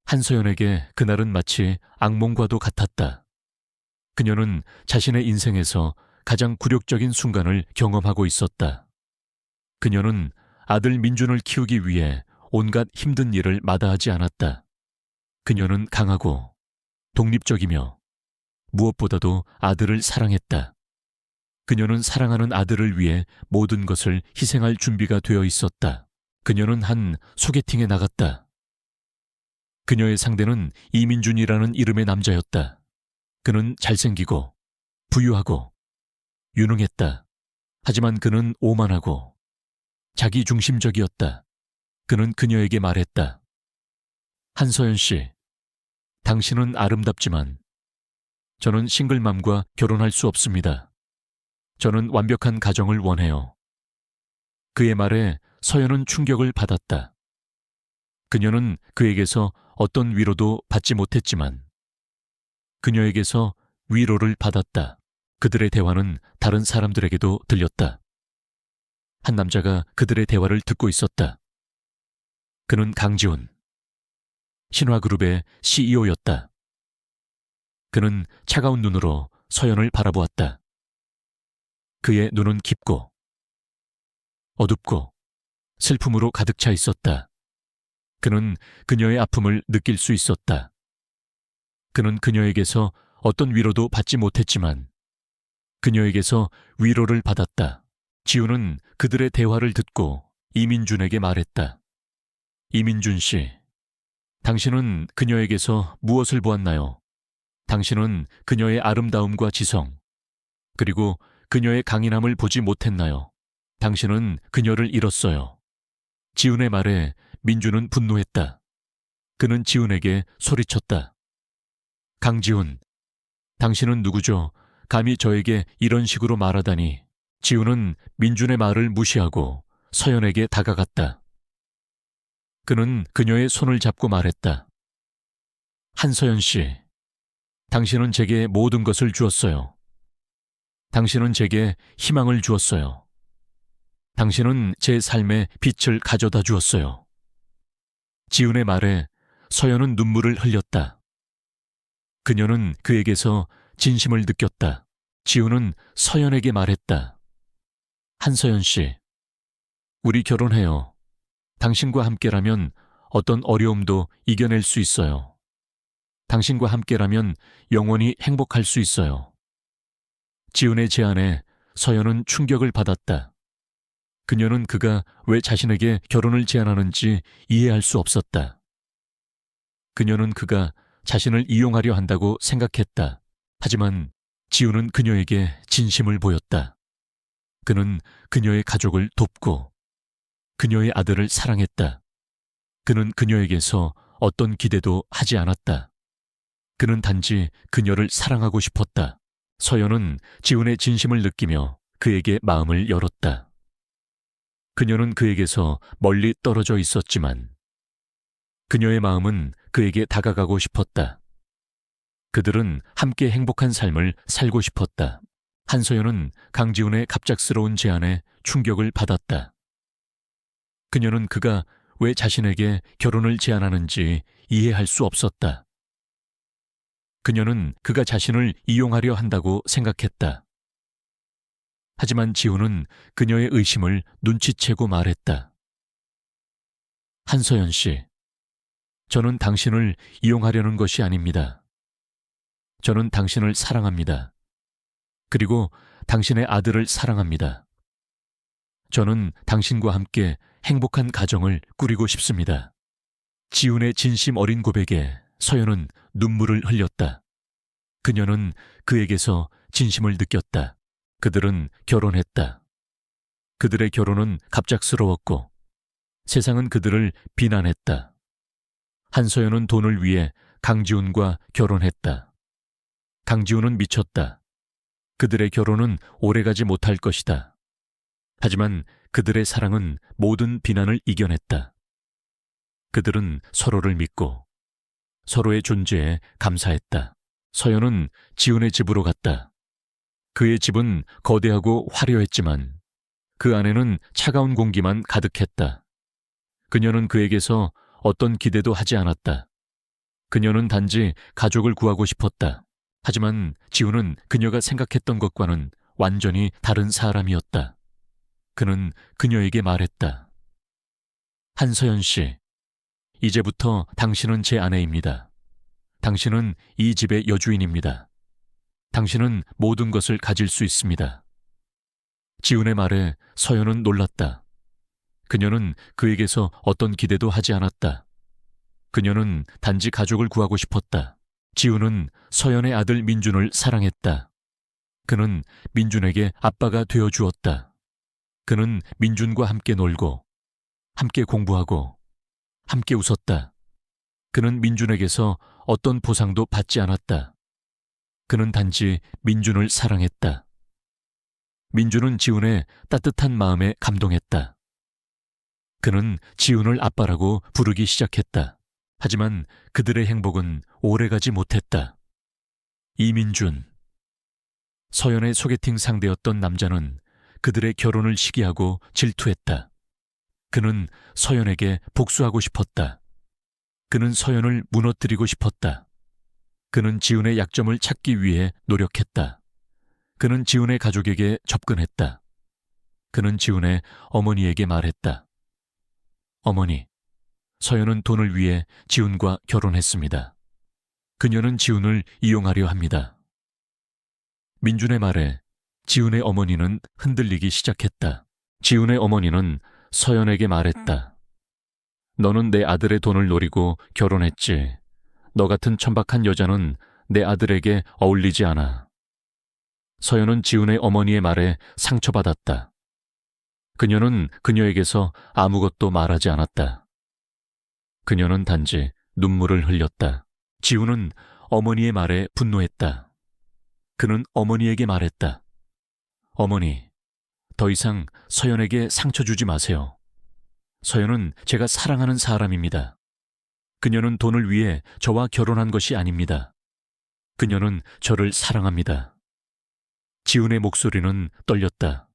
한서연에게 그날은 마치 악몽과도 같았다. 그녀는 자신의 인생에서 가장 굴욕적인 순간을 경험하고 있었다. 그녀는 아들 민준을 키우기 위해 온갖 힘든 일을 마다하지 않았다. 그녀는 강하고 독립적이며 무엇보다도 아들을 사랑했다. 그녀는 사랑하는 아들을 위해 모든 것을 희생할 준비가 되어 있었다. 그녀는 한 소개팅에 나갔다. 그녀의 상대는 이민준이라는 이름의 남자였다. 그는 잘생기고 부유하고 유능했다. 하지만 그는 오만하고 자기중심적이었다. 그는 그녀에게 말했다. 한서연 씨, 당신은 아름답지만 저는 싱글맘과 결혼할 수 없습니다. 저는 완벽한 가정을 원해요. 그의 말에 서연은 충격을 받았다. 그녀는 그에게서 어떤 위로도 받지 못했지만 그녀에게서 위로를 받았다. 그들의 대화는 다른 사람들에게도 들렸다. 한 남자가 그들의 대화를 듣고 있었다. 그는 강지훈, 신화그룹의 CEO였다. 그는 차가운 눈으로 서연을 바라보았다. 그의 눈은 깊고 어둡고 슬픔으로 가득 차 있었다. 그는 그녀의 아픔을 느낄 수 있었다. 그는 그녀에게서 어떤 위로도 받지 못했지만 그녀에게서 위로를 받았다. 지우는 그들의 대화를 듣고 이민준에게 말했다. 이민준 씨, 당신은 그녀에게서 무엇을 보았나요? 당신은 그녀의 아름다움과 지성, 그리고 그녀의 강인함을 보지 못했나요? 당신은 그녀를 잃었어요. 지훈의 말에 민준은 분노했다. 그는 지훈에게 소리쳤다. 강지훈, 당신은 누구죠? 감히 저에게 이런 식으로 말하다니. 지훈은 민준의 말을 무시하고 서연에게 다가갔다. 그는 그녀의 손을 잡고 말했다. 한서연 씨, 당신은 제게 모든 것을 주었어요. 당신은 제게 희망을 주었어요. 당신은 제 삶에 빛을 가져다 주었어요. 지훈의 말에 서연은 눈물을 흘렸다. 그녀는 그에게서 진심을 느꼈다. 지훈은 서연에게 말했다. 한서연 씨, 우리 결혼해요. 당신과 함께라면 어떤 어려움도 이겨낼 수 있어요. 당신과 함께라면 영원히 행복할 수 있어요. 지훈의 제안에 서연은 충격을 받았다. 그녀는 그가 왜 자신에게 결혼을 제안하는지 이해할 수 없었다. 그녀는 그가 자신을 이용하려 한다고 생각했다. 하지만 지훈은 그녀에게 진심을 보였다. 그는 그녀의 가족을 돕고 그녀의 아들을 사랑했다. 그는 그녀에게서 어떤 기대도 하지 않았다. 그는 단지 그녀를 사랑하고 싶었다. 서연은 지훈의 진심을 느끼며 그에게 마음을 열었다. 그녀는 그에게서 멀리 떨어져 있었지만 그녀의 마음은 그에게 다가가고 싶었다. 그들은 함께 행복한 삶을 살고 싶었다. 한서연은 강지훈의 갑작스러운 제안에 충격을 받았다. 그녀는 그가 왜 자신에게 결혼을 제안하는지 이해할 수 없었다. 그녀는 그가 자신을 이용하려 한다고 생각했다. 하지만 지훈은 그녀의 의심을 눈치채고 말했다. 한서연 씨, 저는 당신을 이용하려는 것이 아닙니다. 저는 당신을 사랑합니다. 그리고 당신의 아들을 사랑합니다. 저는 당신과 함께 행복한 가정을 꾸리고 싶습니다. 지훈의 진심 어린 고백에 서연은 눈물을 흘렸다. 그녀는 그에게서 진심을 느꼈다. 그들은 결혼했다. 그들의 결혼은 갑작스러웠고 세상은 그들을 비난했다. 한서연은 돈을 위해 강지훈과 결혼했다. 강지훈은 미쳤다. 그들의 결혼은 오래가지 못할 것이다. 하지만 그들의 사랑은 모든 비난을 이겨냈다. 그들은 서로를 믿고 서로의 존재에 감사했다. 서연은 지훈의 집으로 갔다. 그의 집은 거대하고 화려했지만 그 안에는 차가운 공기만 가득했다. 그녀는 그에게서 어떤 기대도 하지 않았다. 그녀는 단지 가족을 구하고 싶었다. 하지만 지우는 그녀가 생각했던 것과는 완전히 다른 사람이었다. 그는 그녀에게 말했다. 한서연 씨, 이제부터 당신은 제 아내입니다. 당신은 이 집의 여주인입니다. 당신은 모든 것을 가질 수 있습니다. 지훈의 말에 서연은 놀랐다. 그녀는 그에게서 어떤 기대도 하지 않았다. 그녀는 단지 가족을 구하고 싶었다. 지훈은 서연의 아들 민준을 사랑했다. 그는 민준에게 아빠가 되어 주었다. 그는 민준과 함께 놀고, 함께 공부하고, 함께 웃었다. 그는 민준에게서 어떤 보상도 받지 않았다. 그는 단지 민준을 사랑했다. 민준은 지훈의 따뜻한 마음에 감동했다. 그는 지훈을 아빠라고 부르기 시작했다. 하지만 그들의 행복은 오래가지 못했다. 이민준. 서연의 소개팅 상대였던 남자는 그들의 결혼을 시기하고 질투했다. 그는 서연에게 복수하고 싶었다. 그는 서연을 무너뜨리고 싶었다. 그는 지훈의 약점을 찾기 위해 노력했다. 그는 지훈의 가족에게 접근했다. 그는 지훈의 어머니에게 말했다. 어머니, 서연은 돈을 위해 지훈과 결혼했습니다. 그녀는 지훈을 이용하려 합니다. 민준의 말에 지훈의 어머니는 흔들리기 시작했다. 지훈의 어머니는 서연에게 말했다. 너는 내 아들의 돈을 노리고 결혼했지. 너 같은 천박한 여자는 내 아들에게 어울리지 않아. 서연은 지훈의 어머니의 말에 상처받았다. 그녀는 그녀에게서 아무것도 말하지 않았다. 그녀는 단지 눈물을 흘렸다. 지훈은 어머니의 말에 분노했다. 그는 어머니에게 말했다. 어머니, 더 이상 서연에게 상처 주지 마세요. 서연은 제가 사랑하는 사람입니다. 그녀는 돈을 위해 저와 결혼한 것이 아닙니다. 그녀는 저를 사랑합니다. 지훈의 목소리는 떨렸다.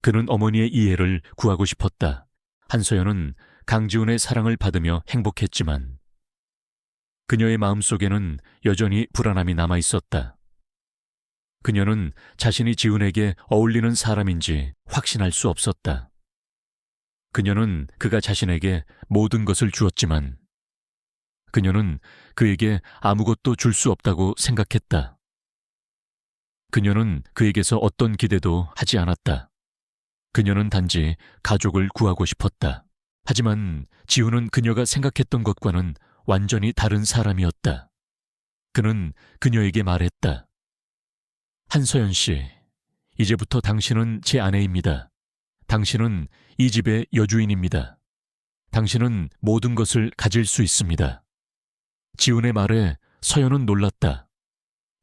그는 어머니의 이해를 구하고 싶었다. 한서연은 강지훈의 사랑을 받으며 행복했지만 그녀의 마음속에는 여전히 불안함이 남아 있었다. 그녀는 자신이 지훈에게 어울리는 사람인지 확신할 수 없었다. 그녀는 그가 자신에게 모든 것을 주었지만 그녀는 그에게 아무것도 줄 수 없다고 생각했다. 그녀는 그에게서 어떤 기대도 하지 않았다. 그녀는 단지 가족을 구하고 싶었다. 하지만 지훈은 그녀가 생각했던 것과는 완전히 다른 사람이었다. 그는 그녀에게 말했다. 한서연 씨, 이제부터 당신은 제 아내입니다. 당신은 이 집의 여주인입니다. 당신은 모든 것을 가질 수 있습니다. 지훈의 말에 서연은 놀랐다.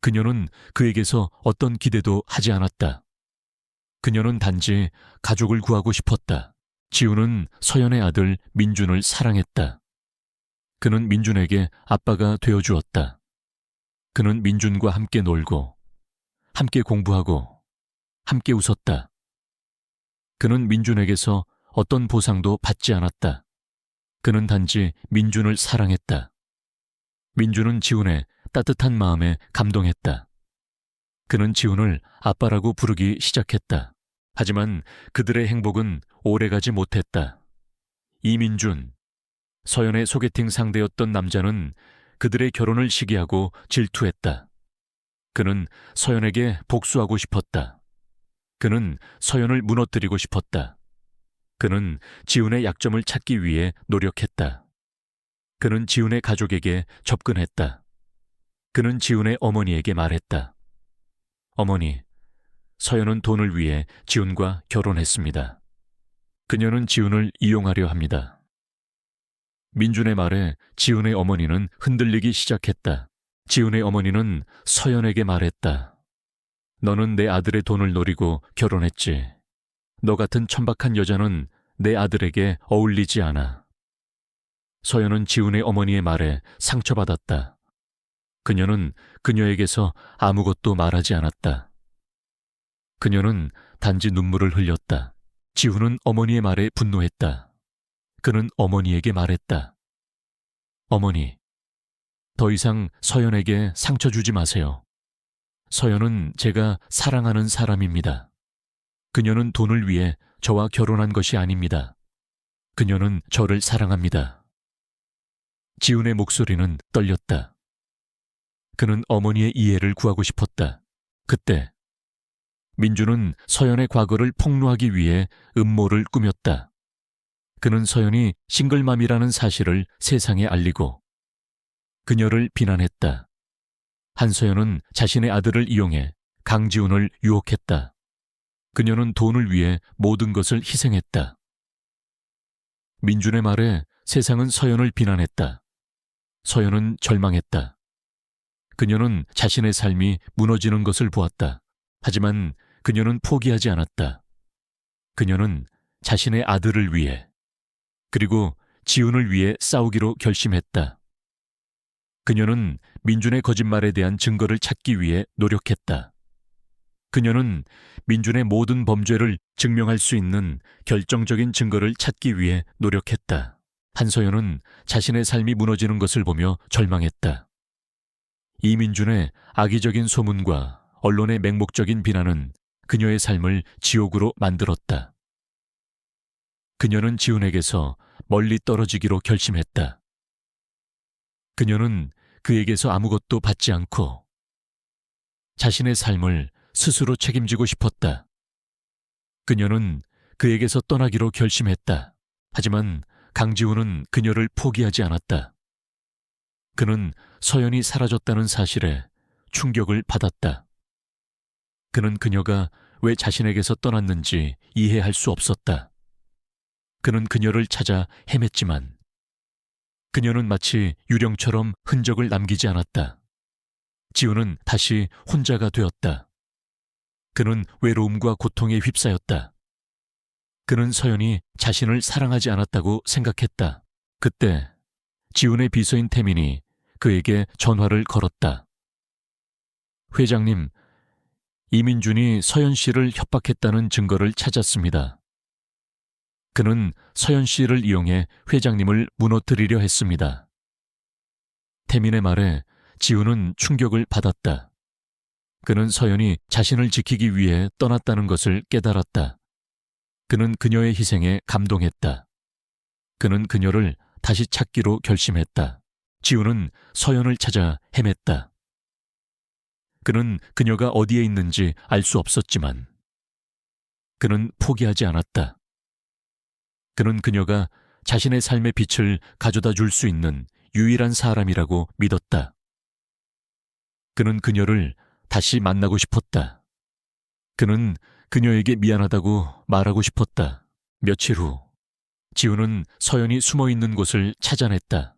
그녀는 그에게서 어떤 기대도 하지 않았다. 그녀는 단지 가족을 구하고 싶었다. 지훈은 서연의 아들 민준을 사랑했다. 그는 민준에게 아빠가 되어주었다. 그는 민준과 함께 놀고, 함께 공부하고, 함께 웃었다. 그는 민준에게서 어떤 보상도 받지 않았다. 그는 단지 민준을 사랑했다. 민준은 지훈의 따뜻한 마음에 감동했다. 그는 지훈을 아빠라고 부르기 시작했다. 하지만 그들의 행복은 오래가지 못했다. 이민준, 서연의 소개팅 상대였던 남자는 그들의 결혼을 시기하고 질투했다. 그는 서연에게 복수하고 싶었다. 그는 서연을 무너뜨리고 싶었다. 그는 지훈의 약점을 찾기 위해 노력했다. 그는 지훈의 가족에게 접근했다. 그는 지훈의 어머니에게 말했다. 어머니, 서연은 돈을 위해 지훈과 결혼했습니다. 그녀는 지훈을 이용하려 합니다. 민준의 말에 지훈의 어머니는 흔들리기 시작했다. 지훈의 어머니는 서연에게 말했다. 너는 내 아들의 돈을 노리고 결혼했지. 너 같은 천박한 여자는 내 아들에게 어울리지 않아. 서연은 지훈의 어머니의 말에 상처받았다. 그녀는 그녀에게서 아무것도 말하지 않았다. 그녀는 단지 눈물을 흘렸다. 지훈은 어머니의 말에 분노했다. 그는 어머니에게 말했다. 어머니, 더 이상 서연에게 상처 주지 마세요. 서연은 제가 사랑하는 사람입니다. 그녀는 돈을 위해 저와 결혼한 것이 아닙니다. 그녀는 저를 사랑합니다. 지훈의 목소리는 떨렸다. 그는 어머니의 이해를 구하고 싶었다. 그때 민주는 서연의 과거를 폭로하기 위해 음모를 꾸몄다. 그는 서연이 싱글맘이라는 사실을 세상에 알리고 그녀를 비난했다. 한서연은 자신의 아들을 이용해 강지훈을 유혹했다. 그녀는 돈을 위해 모든 것을 희생했다. 민준의 말에 세상은 서연을 비난했다. 서연은 절망했다. 그녀는 자신의 삶이 무너지는 것을 보았다. 하지만 그녀는 포기하지 않았다. 그녀는 자신의 아들을 위해 그리고 지훈을 위해 싸우기로 결심했다. 그녀는 민준의 거짓말에 대한 증거를 찾기 위해 노력했다. 그녀는 민준의 모든 범죄를 증명할 수 있는 결정적인 증거를 찾기 위해 노력했다. 한서연은 자신의 삶이 무너지는 것을 보며 절망했다. 이민준의 악의적인 소문과 언론의 맹목적인 비난은 그녀의 삶을 지옥으로 만들었다. 그녀는 지훈에게서 멀리 떨어지기로 결심했다. 그녀는 그에게서 아무것도 받지 않고 자신의 삶을 스스로 책임지고 싶었다. 그녀는 그에게서 떠나기로 결심했다. 하지만 강지훈은 그녀를 포기하지 않았다. 그는 서연이 사라졌다는 사실에 충격을 받았다. 그는 그녀가 왜 자신에게서 떠났는지 이해할 수 없었다. 그는 그녀를 찾아 헤맸지만 그녀는 마치 유령처럼 흔적을 남기지 않았다. 지훈은 다시 혼자가 되었다. 그는 외로움과 고통에 휩싸였다. 그는 서연이 자신을 사랑하지 않았다고 생각했다. 그때 지훈의 비서인 태민이 그에게 전화를 걸었다. 회장님, 이민준이 서연 씨를 협박했다는 증거를 찾았습니다. 그는 서연 씨를 이용해 회장님을 무너뜨리려 했습니다. 태민의 말에 지훈은 충격을 받았다. 그는 서연이 자신을 지키기 위해 떠났다는 것을 깨달았다. 그는 그녀의 희생에 감동했다. 그는 그녀를 다시 찾기로 결심했다. 지훈은 서연을 찾아 헤맸다. 그는 그녀가 어디에 있는지 알 수 없었지만 그는 포기하지 않았다. 그는 그녀가 자신의 삶의 빛을 가져다 줄 수 있는 유일한 사람이라고 믿었다. 그는 그녀를 다시 만나고 싶었다. 그는 그녀에게 미안하다고 말하고 싶었다. 며칠 후 지훈은 서연이 숨어있는 곳을 찾아냈다.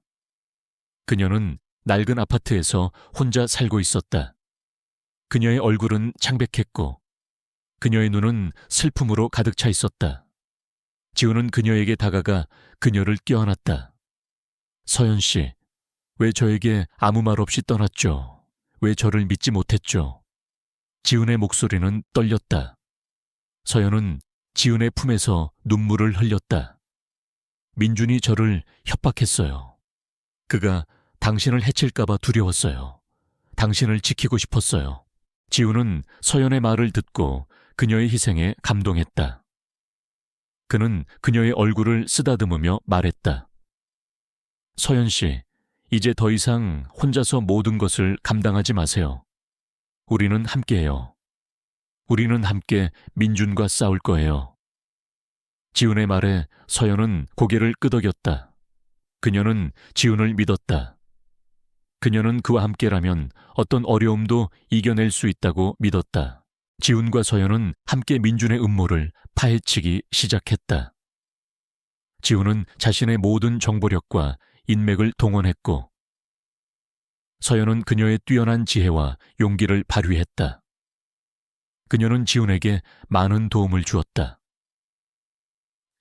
그녀는 낡은 아파트에서 혼자 살고 있었다. 그녀의 얼굴은 창백했고 그녀의 눈은 슬픔으로 가득 차 있었다. 지훈은 그녀에게 다가가 그녀를 껴안았다. 서연 씨, 왜 저에게 아무 말 없이 떠났죠? 왜 저를 믿지 못했죠? 지훈의 목소리는 떨렸다. 서연은 지훈의 품에서 눈물을 흘렸다. 민준이 저를 협박했어요. 그가 당신을 해칠까봐 두려웠어요. 당신을 지키고 싶었어요. 지훈은 서연의 말을 듣고 그녀의 희생에 감동했다. 그는 그녀의 얼굴을 쓰다듬으며 말했다. 서연 씨, 이제 더 이상 혼자서 모든 것을 감당하지 마세요. 우리는 함께해요. 우리는 함께 민준과 싸울 거예요. 지훈의 말에 서연은 고개를 끄덕였다. 그녀는 지훈을 믿었다. 그녀는 그와 함께라면 어떤 어려움도 이겨낼 수 있다고 믿었다. 지훈과 서연은 함께 민준의 음모를 파헤치기 시작했다. 지훈은 자신의 모든 정보력과 인맥을 동원했고 서연은 그녀의 뛰어난 지혜와 용기를 발휘했다. 그녀는 지훈에게 많은 도움을 주었다.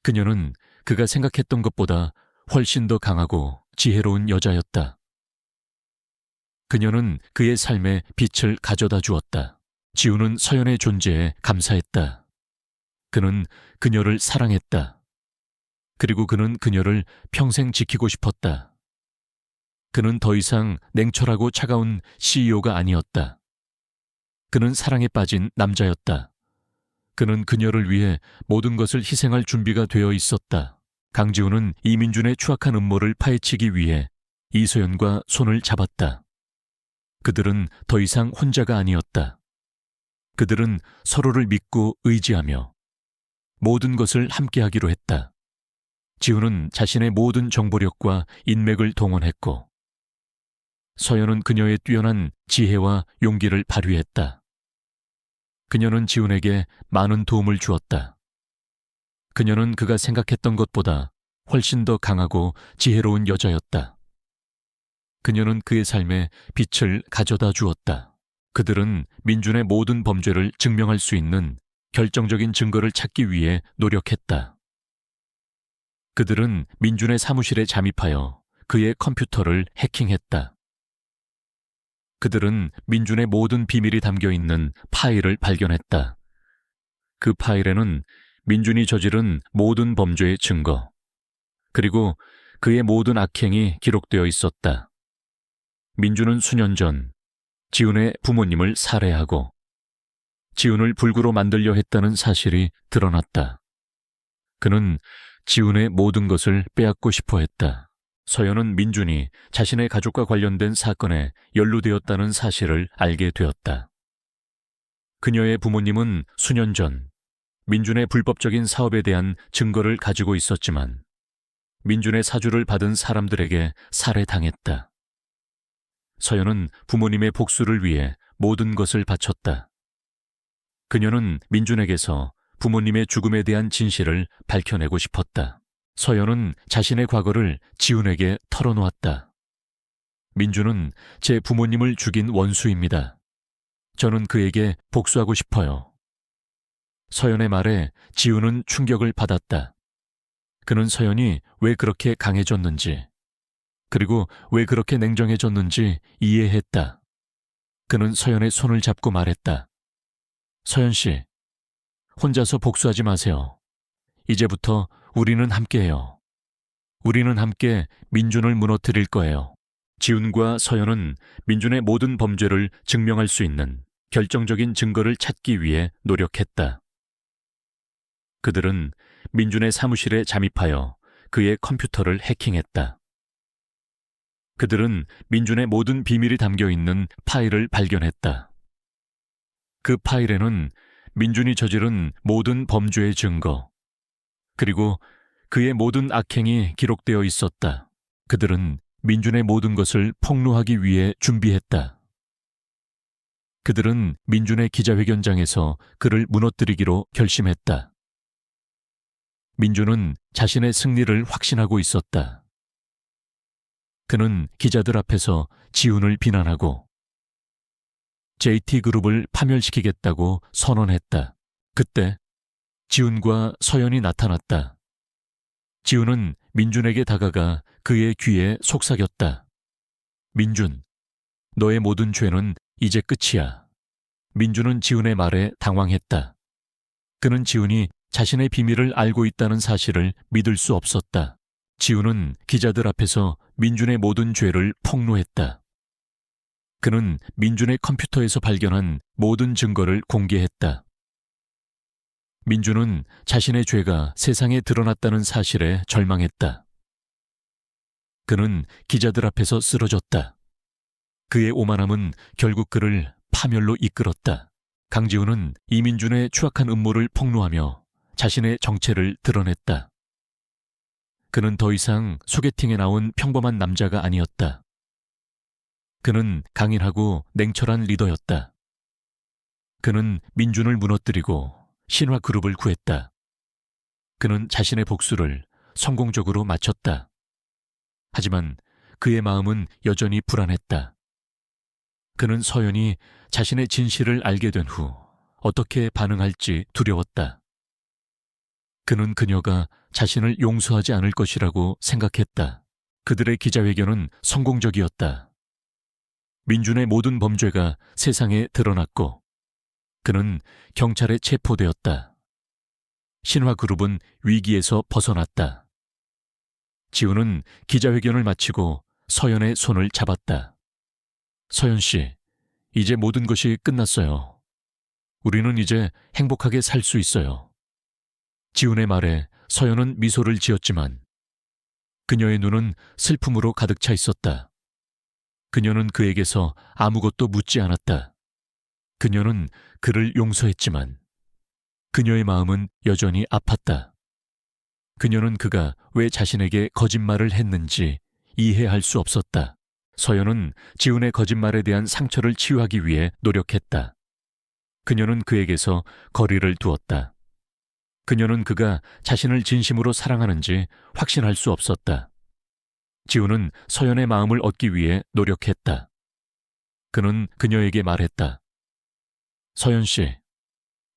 그녀는 그가 생각했던 것보다 훨씬 더 강하고 지혜로운 여자였다. 그녀는 그의 삶에 빛을 가져다 주었다. 지훈은 서연의 존재에 감사했다. 그는 그녀를 사랑했다. 그리고 그는 그녀를 평생 지키고 싶었다. 그는 더 이상 냉철하고 차가운 CEO가 아니었다. 그는 사랑에 빠진 남자였다. 그는 그녀를 위해 모든 것을 희생할 준비가 되어 있었다. 강지훈은 이민준의 추악한 음모를 파헤치기 위해 이소연과 손을 잡았다. 그들은 더 이상 혼자가 아니었다. 그들은 서로를 믿고 의지하며 모든 것을 함께하기로 했다. 지훈은 자신의 모든 정보력과 인맥을 동원했고 서연은 그녀의 뛰어난 지혜와 용기를 발휘했다. 그녀는 지훈에게 많은 도움을 주었다. 그녀는 그가 생각했던 것보다 훨씬 더 강하고 지혜로운 여자였다. 그녀는 그의 삶에 빛을 가져다 주었다. 그들은 민준의 모든 범죄를 증명할 수 있는 결정적인 증거를 찾기 위해 노력했다. 그들은 민준의 사무실에 잠입하여 그의 컴퓨터를 해킹했다. 그들은 민준의 모든 비밀이 담겨 있는 파일을 발견했다. 그 파일에는 민준이 저지른 모든 범죄의 증거, 그리고 그의 모든 악행이 기록되어 있었다. 민준은 수년 전 지훈의 부모님을 살해하고 지훈을 불구로 만들려 했다는 사실이 드러났다. 그는 지훈의 모든 것을 빼앗고 싶어 했다. 서연은 민준이 자신의 가족과 관련된 사건에 연루되었다는 사실을 알게 되었다. 그녀의 부모님은 수년 전 민준의 불법적인 사업에 대한 증거를 가지고 있었지만 민준의 사주를 받은 사람들에게 살해당했다. 서연은 부모님의 복수를 위해 모든 것을 바쳤다. 그녀는 민준에게서 부모님의 죽음에 대한 진실을 밝혀내고 싶었다. 서연은 자신의 과거를 지훈에게 털어놓았다. 민준은 제 부모님을 죽인 원수입니다. 저는 그에게 복수하고 싶어요. 서연의 말에 지훈은 충격을 받았다. 그는 서연이 왜 그렇게 강해졌는지, 그리고 왜 그렇게 냉정해졌는지 이해했다. 그는 서연의 손을 잡고 말했다. 서연 씨, 혼자서 복수하지 마세요. 이제부터 우리는 함께해요. 우리는 함께 민준을 무너뜨릴 거예요. 지훈과 서연은 민준의 모든 범죄를 증명할 수 있는 결정적인 증거를 찾기 위해 노력했다. 그들은 민준의 사무실에 잠입하여 그의 컴퓨터를 해킹했다. 그들은 민준의 모든 비밀이 담겨 있는 파일을 발견했다. 그 파일에는 민준이 저지른 모든 범죄의 증거, 그리고 그의 모든 악행이 기록되어 있었다. 그들은 민준의 모든 것을 폭로하기 위해 준비했다. 그들은 민준의 기자회견장에서 그를 무너뜨리기로 결심했다. 민준은 자신의 승리를 확신하고 있었다. 그는 기자들 앞에서 지훈을 비난하고 JT그룹을 파멸시키겠다고 선언했다. 그때 지훈과 서연이 나타났다. 지훈은 민준에게 다가가 그의 귀에 속삭였다. 민준, 너의 모든 죄는 이제 끝이야. 민준은 지훈의 말에 당황했다. 그는 지훈이 자신의 비밀을 알고 있다는 사실을 믿을 수 없었다. 지훈은 기자들 앞에서 민준의 모든 죄를 폭로했다. 그는 민준의 컴퓨터에서 발견한 모든 증거를 공개했다. 민준은 자신의 죄가 세상에 드러났다는 사실에 절망했다. 그는 기자들 앞에서 쓰러졌다. 그의 오만함은 결국 그를 파멸로 이끌었다. 강지훈은 이민준의 추악한 음모를 폭로하며 자신의 정체를 드러냈다. 그는 더 이상 소개팅에 나온 평범한 남자가 아니었다. 그는 강인하고 냉철한 리더였다. 그는 민준을 무너뜨리고 신화그룹을 구했다. 그는 자신의 복수를 성공적으로 마쳤다. 하지만 그의 마음은 여전히 불안했다. 그는 서연이 자신의 진실을 알게 된 후 어떻게 반응할지 두려웠다. 그는 그녀가 자신을 용서하지 않을 것이라고 생각했다. 그들의 기자회견은 성공적이었다. 민준의 모든 범죄가 세상에 드러났고 그는 경찰에 체포되었다. 신화그룹은 위기에서 벗어났다. 지훈은 기자회견을 마치고 서연의 손을 잡았다. 서연 씨, 이제 모든 것이 끝났어요. 우리는 이제 행복하게 살 수 있어요. 지훈의 말에 서연은 미소를 지었지만 그녀의 눈은 슬픔으로 가득 차 있었다. 그녀는 그에게서 아무것도 묻지 않았다. 그녀는 그를 용서했지만 그녀의 마음은 여전히 아팠다. 그녀는 그가 왜 자신에게 거짓말을 했는지 이해할 수 없었다. 서연은 지훈의 거짓말에 대한 상처를 치유하기 위해 노력했다. 그녀는 그에게서 거리를 두었다. 그녀는 그가 자신을 진심으로 사랑하는지 확신할 수 없었다. 지훈은 서연의 마음을 얻기 위해 노력했다. 그는 그녀에게 말했다. 서연 씨,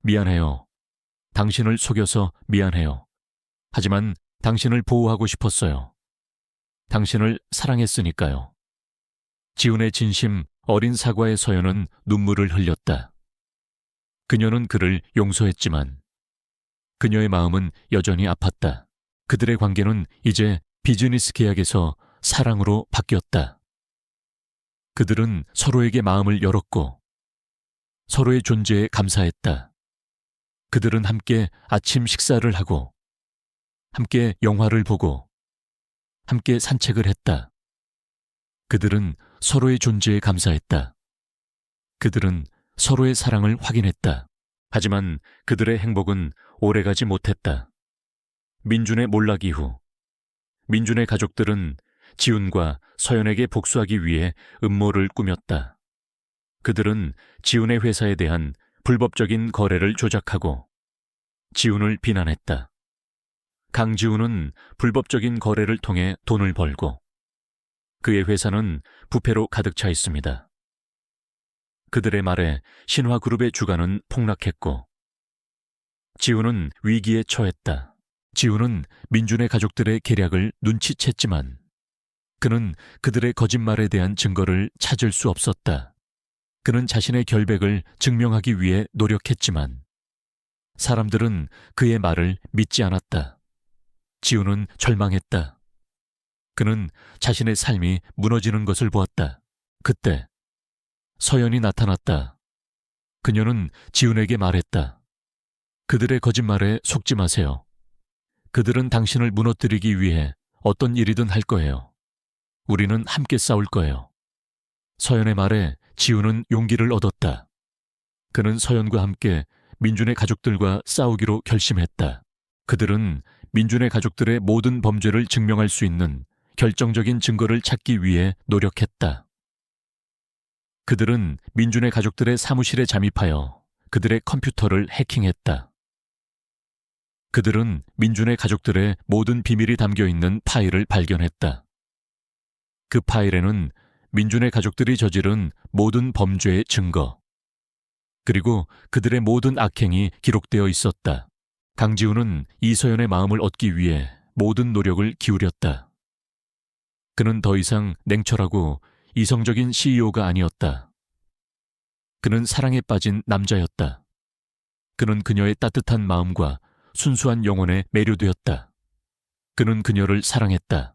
미안해요. 당신을 속여서 미안해요. 하지만 당신을 보호하고 싶었어요. 당신을 사랑했으니까요. 지훈의 진심 어린 사과의 서연은 눈물을 흘렸다. 그녀는 그를 용서했지만 그녀의 마음은 여전히 아팠다. 그들의 관계는 이제 비즈니스 계약에서 사랑으로 바뀌었다. 그들은 서로에게 마음을 열었고 서로의 존재에 감사했다. 그들은 함께 아침 식사를 하고 함께 영화를 보고 함께 산책을 했다. 그들은 서로의 존재에 감사했다. 그들은 서로의 사랑을 확인했다. 하지만 그들의 행복은 오래가지 못했다. 민준의 몰락 이후 민준의 가족들은 지훈과 서연에게 복수하기 위해 음모를 꾸몄다. 그들은 지훈의 회사에 대한 불법적인 거래를 조작하고 지훈을 비난했다. 강지훈은 불법적인 거래를 통해 돈을 벌고 그의 회사는 부패로 가득 차 있습니다. 그들의 말에 신화그룹의 주가는 폭락했고 지훈은 위기에 처했다. 지훈은 민준의 가족들의 계략을 눈치챘지만 그는 그들의 거짓말에 대한 증거를 찾을 수 없었다. 그는 자신의 결백을 증명하기 위해 노력했지만 사람들은 그의 말을 믿지 않았다. 지훈은 절망했다. 그는 자신의 삶이 무너지는 것을 보았다. 그때 서연이 나타났다. 그녀는 지훈에게 말했다. 그들의 거짓말에 속지 마세요. 그들은 당신을 무너뜨리기 위해 어떤 일이든 할 거예요. 우리는 함께 싸울 거예요. 서연의 말에 지훈은 용기를 얻었다. 그는 서연과 함께 민준의 가족들과 싸우기로 결심했다. 그들은 민준의 가족들의 모든 범죄를 증명할 수 있는 결정적인 증거를 찾기 위해 노력했다. 그들은 민준의 가족들의 사무실에 잠입하여 그들의 컴퓨터를 해킹했다. 그들은 민준의 가족들의 모든 비밀이 담겨 있는 파일을 발견했다. 그 파일에는 민준의 가족들이 저지른 모든 범죄의 증거, 그리고 그들의 모든 악행이 기록되어 있었다. 강지훈은 이서연의 마음을 얻기 위해 모든 노력을 기울였다. 그는 더 이상 냉철하고 이성적인 CEO가 아니었다. 그는 사랑에 빠진 남자였다. 그는 그녀의 따뜻한 마음과 순수한 영혼에 매료되었다. 그는 그녀를 사랑했다.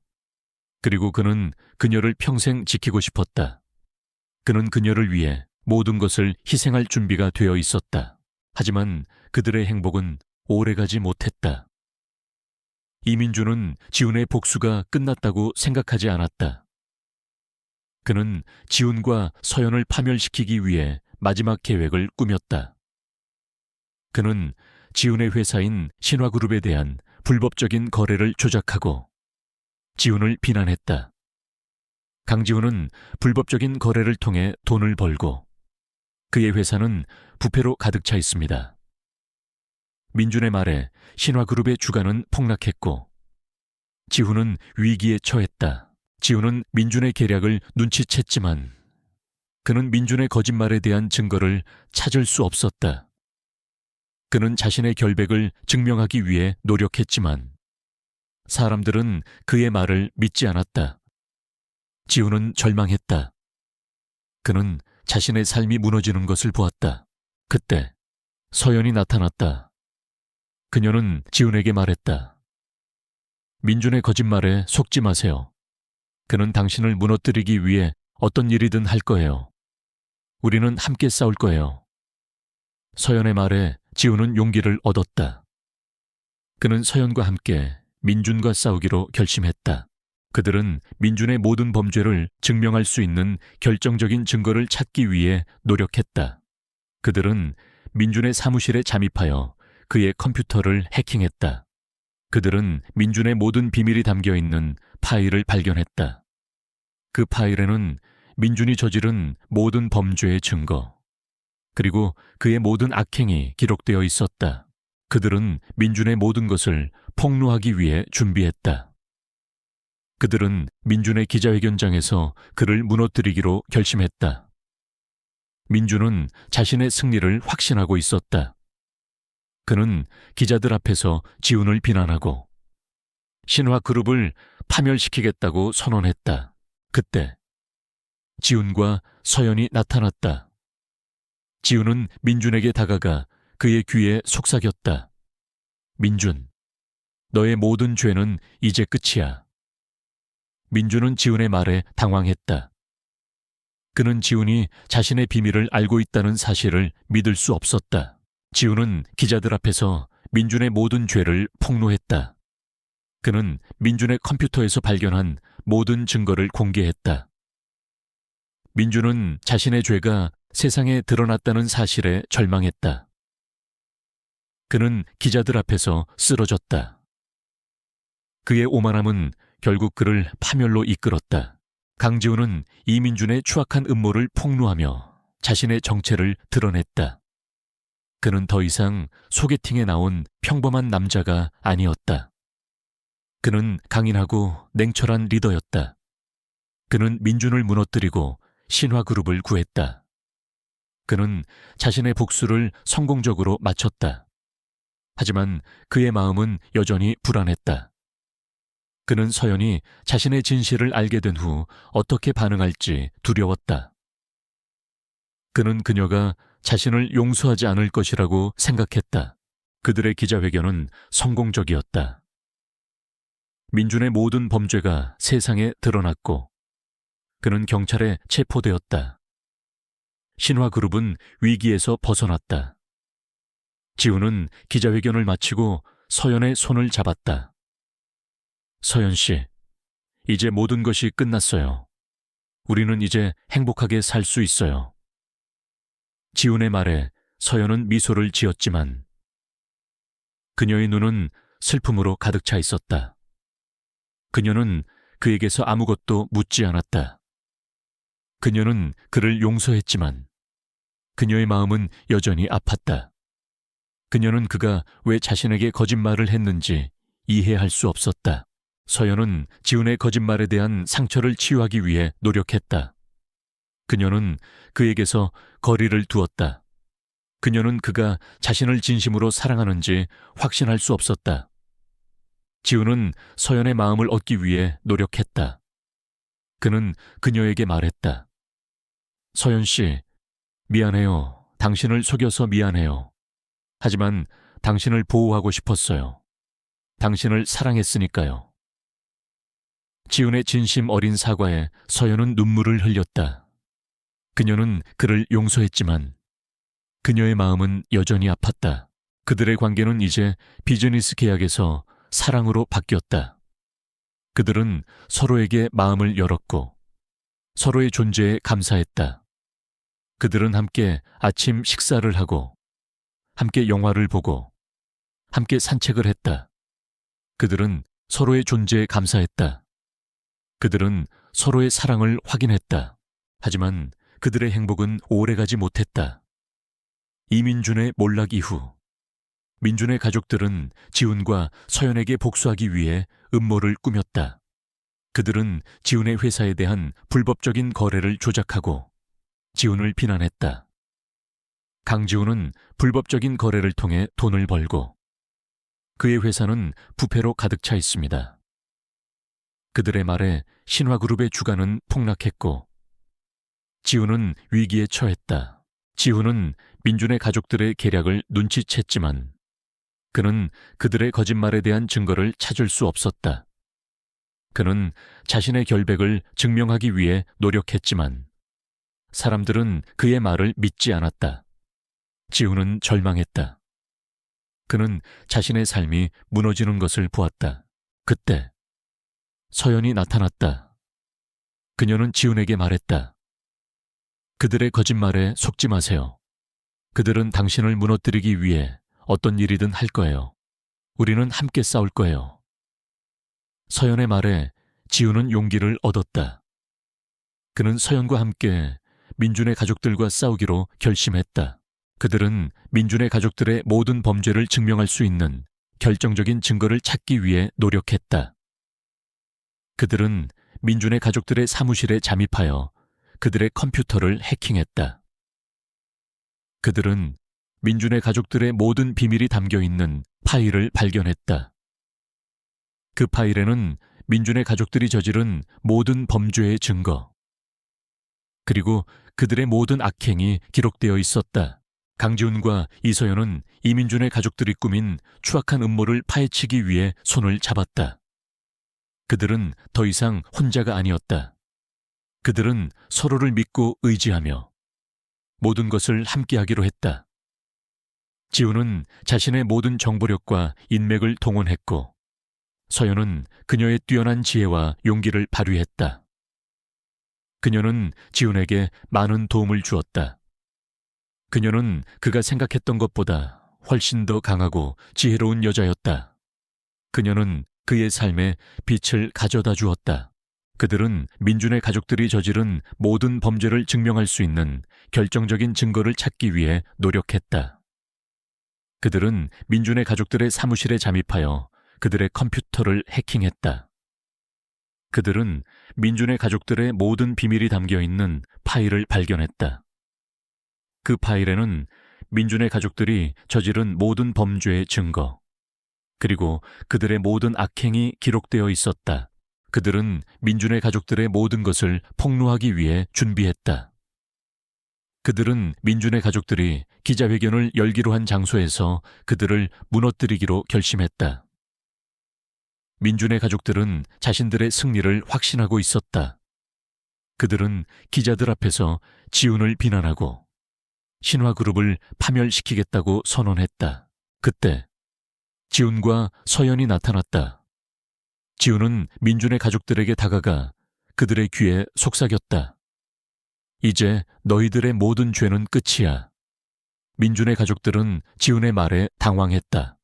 그리고 그는 그녀를 평생 지키고 싶었다. 그는 그녀를 위해 모든 것을 희생할 준비가 되어 있었다. 하지만 그들의 행복은 오래가지 못했다. 이민주는 지훈의 복수가 끝났다고 생각하지 않았다. 그는 지훈과 서연을 파멸시키기 위해 마지막 계획을 꾸몄다. 그는 지훈의 회사인 신화그룹에 대한 불법적인 거래를 조작하고 지훈을 비난했다. 강지훈은 불법적인 거래를 통해 돈을 벌고 그의 회사는 부패로 가득 차 있습니다. 민준의 말에 신화그룹의 주가는 폭락했고 지훈은 위기에 처했다. 지훈은 민준의 계략을 눈치챘지만 그는 민준의 거짓말에 대한 증거를 찾을 수 없었다. 그는 자신의 결백을 증명하기 위해 노력했지만 사람들은 그의 말을 믿지 않았다. 지훈은 절망했다. 그는 자신의 삶이 무너지는 것을 보았다. 그때 서연이 나타났다. 그녀는 지훈에게 말했다. 민준의 거짓말에 속지 마세요. 그는 당신을 무너뜨리기 위해 어떤 일이든 할 거예요. 우리는 함께 싸울 거예요. 서연의 말에 지우는 용기를 얻었다. 그는 서연과 함께 민준과 싸우기로 결심했다. 그들은 민준의 모든 범죄를 증명할 수 있는 결정적인 증거를 찾기 위해 노력했다. 그들은 민준의 사무실에 잠입하여 그의 컴퓨터를 해킹했다. 그들은 민준의 모든 비밀이 담겨 있는 파일을 발견했다. 그 파일에는 민준이 저지른 모든 범죄의 증거, 그리고 그의 모든 악행이 기록되어 있었다. 그들은 민준의 모든 것을 폭로하기 위해 준비했다. 그들은 민준의 기자회견장에서 그를 무너뜨리기로 결심했다. 민준은 자신의 승리를 확신하고 있었다. 그는 기자들 앞에서 지훈을 비난하고 신화그룹을 파멸시키겠다고 선언했다. 그때 지훈과 서연이 나타났다. 지훈은 민준에게 다가가 그의 귀에 속삭였다. 민준, 너의 모든 죄는 이제 끝이야. 민준은 지훈의 말에 당황했다. 그는 지훈이 자신의 비밀을 알고 있다는 사실을 믿을 수 없었다. 지훈은 기자들 앞에서 민준의 모든 죄를 폭로했다. 그는 민준의 컴퓨터에서 발견한 모든 증거를 공개했다. 민준은 자신의 죄가 세상에 드러났다는 사실에 절망했다. 그는 기자들 앞에서 쓰러졌다. 그의 오만함은 결국 그를 파멸로 이끌었다. 강지훈은 이민준의 추악한 음모를 폭로하며 자신의 정체를 드러냈다. 그는 더 이상 소개팅에 나온 평범한 남자가 아니었다. 그는 강인하고 냉철한 리더였다. 그는 민준을 무너뜨리고 신화그룹을 구했다. 그는 자신의 복수를 성공적으로 마쳤다. 하지만 그의 마음은 여전히 불안했다. 그는 서연이 자신의 진실을 알게 된 후 어떻게 반응할지 두려웠다. 그는 그녀가 자신을 용서하지 않을 것이라고 생각했다. 그들의 기자회견은 성공적이었다. 민준의 모든 범죄가 세상에 드러났고 그는 경찰에 체포되었다. 신화그룹은 위기에서 벗어났다. 지훈은 기자회견을 마치고 서연의 손을 잡았다. 서연 씨, 이제 모든 것이 끝났어요. 우리는 이제 행복하게 살 수 있어요. 지훈의 말에 서연은 미소를 지었지만 그녀의 눈은 슬픔으로 가득 차 있었다. 그녀는 그에게서 아무것도 묻지 않았다. 그녀는 그를 용서했지만 그녀의 마음은 여전히 아팠다. 그녀는 그가 왜 자신에게 거짓말을 했는지 이해할 수 없었다. 서연은 지훈의 거짓말에 대한 상처를 치유하기 위해 노력했다. 그녀는 그에게서 거리를 두었다. 그녀는 그가 자신을 진심으로 사랑하는지 확신할 수 없었다. 지훈은 서연의 마음을 얻기 위해 노력했다. 그는 그녀에게 말했다. 서연 씨, 미안해요. 당신을 속여서 미안해요. 하지만 당신을 보호하고 싶었어요. 당신을 사랑했으니까요. 지훈의 진심 어린 사과에 서연은 눈물을 흘렸다. 그녀는 그를 용서했지만 그녀의 마음은 여전히 아팠다. 그들의 관계는 이제 비즈니스 계약에서 사랑으로 바뀌었다. 그들은 서로에게 마음을 열었고 서로의 존재에 감사했다. 그들은 함께 아침 식사를 하고 함께 영화를 보고 함께 산책을 했다. 그들은 서로의 존재에 감사했다. 그들은 서로의 사랑을 확인했다. 하지만 그들의 행복은 오래가지 못했다. 이민준의 몰락 이후 민준의 가족들은 지훈과 서연에게 복수하기 위해 음모를 꾸몄다. 그들은 지훈의 회사에 대한 불법적인 거래를 조작하고 지훈을 비난했다. 강지훈은 불법적인 거래를 통해 돈을 벌고 그의 회사는 부패로 가득 차 있습니다. 그들의 말에 신화그룹의 주가는 폭락했고 지훈은 위기에 처했다. 지훈은 민준의 가족들의 계략을 눈치챘지만 그는 그들의 거짓말에 대한 증거를 찾을 수 없었다. 그는 자신의 결백을 증명하기 위해 노력했지만 사람들은 그의 말을 믿지 않았다. 지우는 절망했다. 그는 자신의 삶이 무너지는 것을 보았다. 그때 서연이 나타났다. 그녀는 지훈에게 말했다. 그들의 거짓말에 속지 마세요. 그들은 당신을 무너뜨리기 위해 어떤 일이든 할 거예요. 우리는 함께 싸울 거예요. 서연의 말에 지훈은 용기를 얻었다. 그는 서연과 함께 민준의 가족들과 싸우기로 결심했다. 그들은 민준의 가족들의 모든 범죄를 증명할 수 있는 결정적인 증거를 찾기 위해 노력했다. 그들은 민준의 가족들의 사무실에 잠입하여 그들의 컴퓨터를 해킹했다. 그들은 민준의 가족들의 모든 비밀이 담겨 있는 파일을 발견했다. 그 파일에는 민준의 가족들이 저지른 모든 범죄의 증거, 그리고 그들의 모든 악행이 기록되어 있었다. 강지훈과 이서연은 이민준의 가족들이 꾸민 추악한 음모를 파헤치기 위해 손을 잡았다. 그들은 더 이상 혼자가 아니었다. 그들은 서로를 믿고 의지하며 모든 것을 함께하기로 했다. 지훈은 자신의 모든 정보력과 인맥을 동원했고 서연은 그녀의 뛰어난 지혜와 용기를 발휘했다. 그녀는 지훈에게 많은 도움을 주었다. 그녀는 그가 생각했던 것보다 훨씬 더 강하고 지혜로운 여자였다. 그녀는 그의 삶에 빛을 가져다 주었다. 그들은 민준의 가족들이 저지른 모든 범죄를 증명할 수 있는 결정적인 증거를 찾기 위해 노력했다. 그들은 민준의 가족들의 사무실에 잠입하여 그들의 컴퓨터를 해킹했다. 그들은 민준의 가족들의 모든 비밀이 담겨 있는 파일을 발견했다. 그 파일에는 민준의 가족들이 저지른 모든 범죄의 증거, 그리고 그들의 모든 악행이 기록되어 있었다. 그들은 민준의 가족들의 모든 것을 폭로하기 위해 준비했다. 그들은 민준의 가족들이 기자회견을 열기로 한 장소에서 그들을 무너뜨리기로 결심했다. 민준의 가족들은 자신들의 승리를 확신하고 있었다. 그들은 기자들 앞에서 지훈을 비난하고 신화그룹을 파멸시키겠다고 선언했다. 그때 지훈과 서연이 나타났다. 지훈은 민준의 가족들에게 다가가 그들의 귀에 속삭였다. 이제 너희들의 모든 죄는 끝이야. 민준의 가족들은 지훈의 말에 당황했다.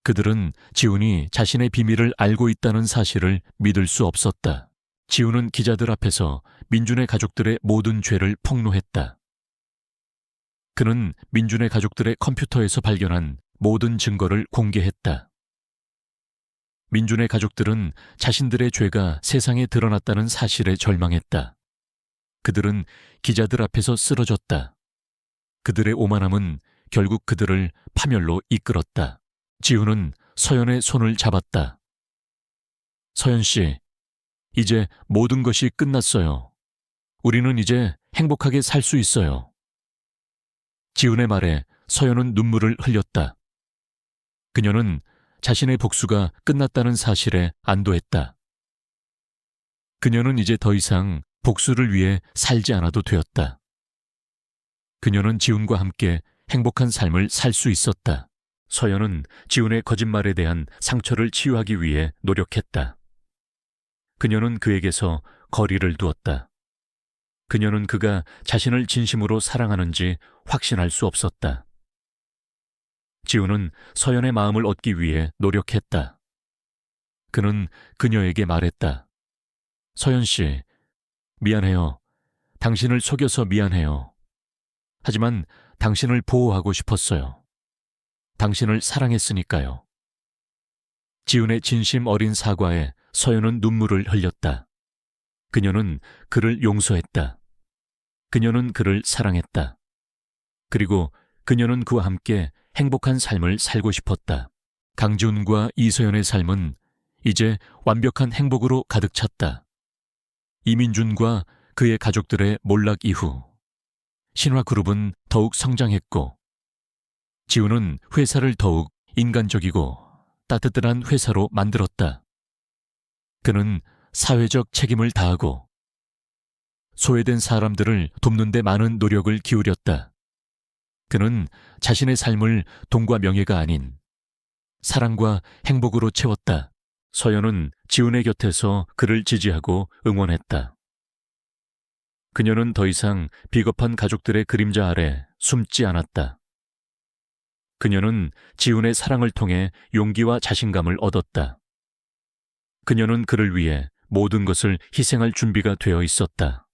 그들은 지훈이 자신의 비밀을 알고 있다는 사실을 믿을 수 없었다. 지훈은 기자들 앞에서 민준의 가족들의 모든 죄를 폭로했다. 그는 민준의 가족들의 컴퓨터에서 발견한 모든 증거를 공개했다. 민준의 가족들은 자신들의 죄가 세상에 드러났다는 사실에 절망했다. 그들은 기자들 앞에서 쓰러졌다. 그들의 오만함은 결국 그들을 파멸로 이끌었다. 지훈은 서연의 손을 잡았다. 서연 씨, 이제 모든 것이 끝났어요. 우리는 이제 행복하게 살 수 있어요. 지훈의 말에 서연은 눈물을 흘렸다. 그녀는 자신의 복수가 끝났다는 사실에 안도했다. 그녀는 이제 더 이상 복수를 위해 살지 않아도 되었다. 그녀는 지훈과 함께 행복한 삶을 살 수 있었다. 서연은 지훈의 거짓말에 대한 상처를 치유하기 위해 노력했다. 그녀는 그에게서 거리를 두었다. 그녀는 그가 자신을 진심으로 사랑하는지 확신할 수 없었다. 지훈은 서연의 마음을 얻기 위해 노력했다. 그는 그녀에게 말했다. 서연 씨, 미안해요. 당신을 속여서 미안해요. 하지만 당신을 보호하고 싶었어요. 당신을 사랑했으니까요. 지훈의 진심 어린 사과에 서연은 눈물을 흘렸다. 그녀는 그를 용서했다. 그녀는 그를 사랑했다. 그리고 그녀는 그와 함께 행복한 삶을 살고 싶었다. 강지훈과 이서연의 삶은 이제 완벽한 행복으로 가득 찼다. 이민준과 그의 가족들의 몰락 이후 신화그룹은 더욱 성장했고 지훈은 회사를 더욱 인간적이고 따뜻한 회사로 만들었다. 그는 사회적 책임을 다하고 소외된 사람들을 돕는 데 많은 노력을 기울였다. 그는 자신의 삶을 돈과 명예가 아닌 사랑과 행복으로 채웠다. 서연은 지훈의 곁에서 그를 지지하고 응원했다. 그녀는 더 이상 비겁한 가족들의 그림자 아래 숨지 않았다. 그녀는 지훈의 사랑을 통해 용기와 자신감을 얻었다. 그녀는 그를 위해 모든 것을 희생할 준비가 되어 있었다.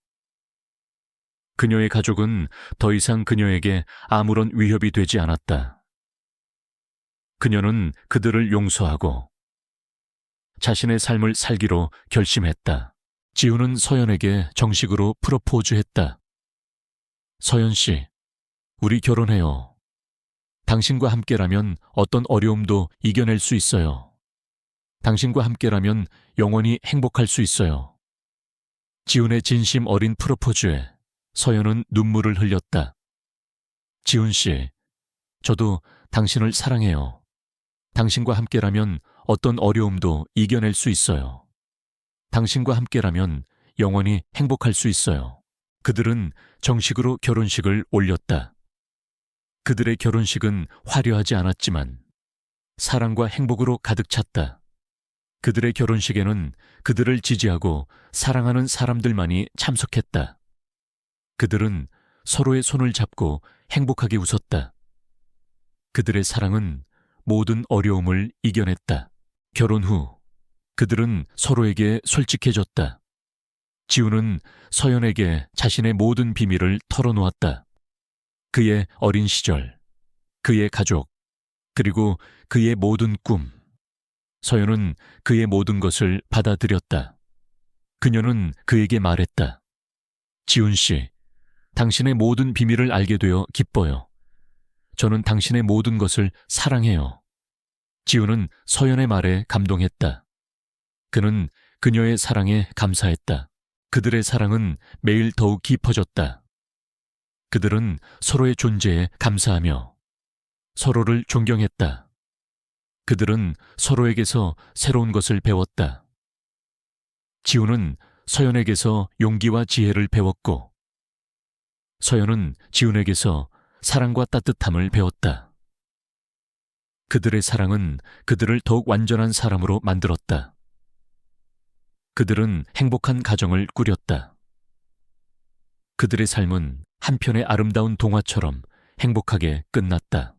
그녀의 가족은 더 이상 그녀에게 아무런 위협이 되지 않았다. 그녀는 그들을 용서하고 자신의 삶을 살기로 결심했다. 지훈은 서연에게 정식으로 프로포즈했다. 서연 씨, 우리 결혼해요. 당신과 함께라면 어떤 어려움도 이겨낼 수 있어요. 당신과 함께라면 영원히 행복할 수 있어요. 지훈의 진심 어린 프로포즈에 서연은 눈물을 흘렸다. 지훈 씨, 저도 당신을 사랑해요. 당신과 함께라면 어떤 어려움도 이겨낼 수 있어요. 당신과 함께라면 영원히 행복할 수 있어요. 그들은 정식으로 결혼식을 올렸다. 그들의 결혼식은 화려하지 않았지만 사랑과 행복으로 가득 찼다. 그들의 결혼식에는 그들을 지지하고 사랑하는 사람들만이 참석했다. 그들은 서로의 손을 잡고 행복하게 웃었다. 그들의 사랑은 모든 어려움을 이겨냈다. 결혼 후 그들은 서로에게 솔직해졌다. 지훈은 서연에게 자신의 모든 비밀을 털어놓았다. 그의 어린 시절, 그의 가족, 그리고 그의 모든 꿈. 서연은 그의 모든 것을 받아들였다. 그녀는 그에게 말했다. 지훈 씨, 당신의 모든 비밀을 알게 되어 기뻐요. 저는 당신의 모든 것을 사랑해요. 지훈은 서연의 말에 감동했다. 그는 그녀의 사랑에 감사했다. 그들의 사랑은 매일 더욱 깊어졌다. 그들은 서로의 존재에 감사하며 서로를 존경했다. 그들은 서로에게서 새로운 것을 배웠다. 지훈은 서연에게서 용기와 지혜를 배웠고 서연은 지훈에게서 사랑과 따뜻함을 배웠다. 그들의 사랑은 그들을 더욱 완전한 사람으로 만들었다. 그들은 행복한 가정을 꾸렸다. 그들의 삶은 한편의 아름다운 동화처럼 행복하게 끝났다.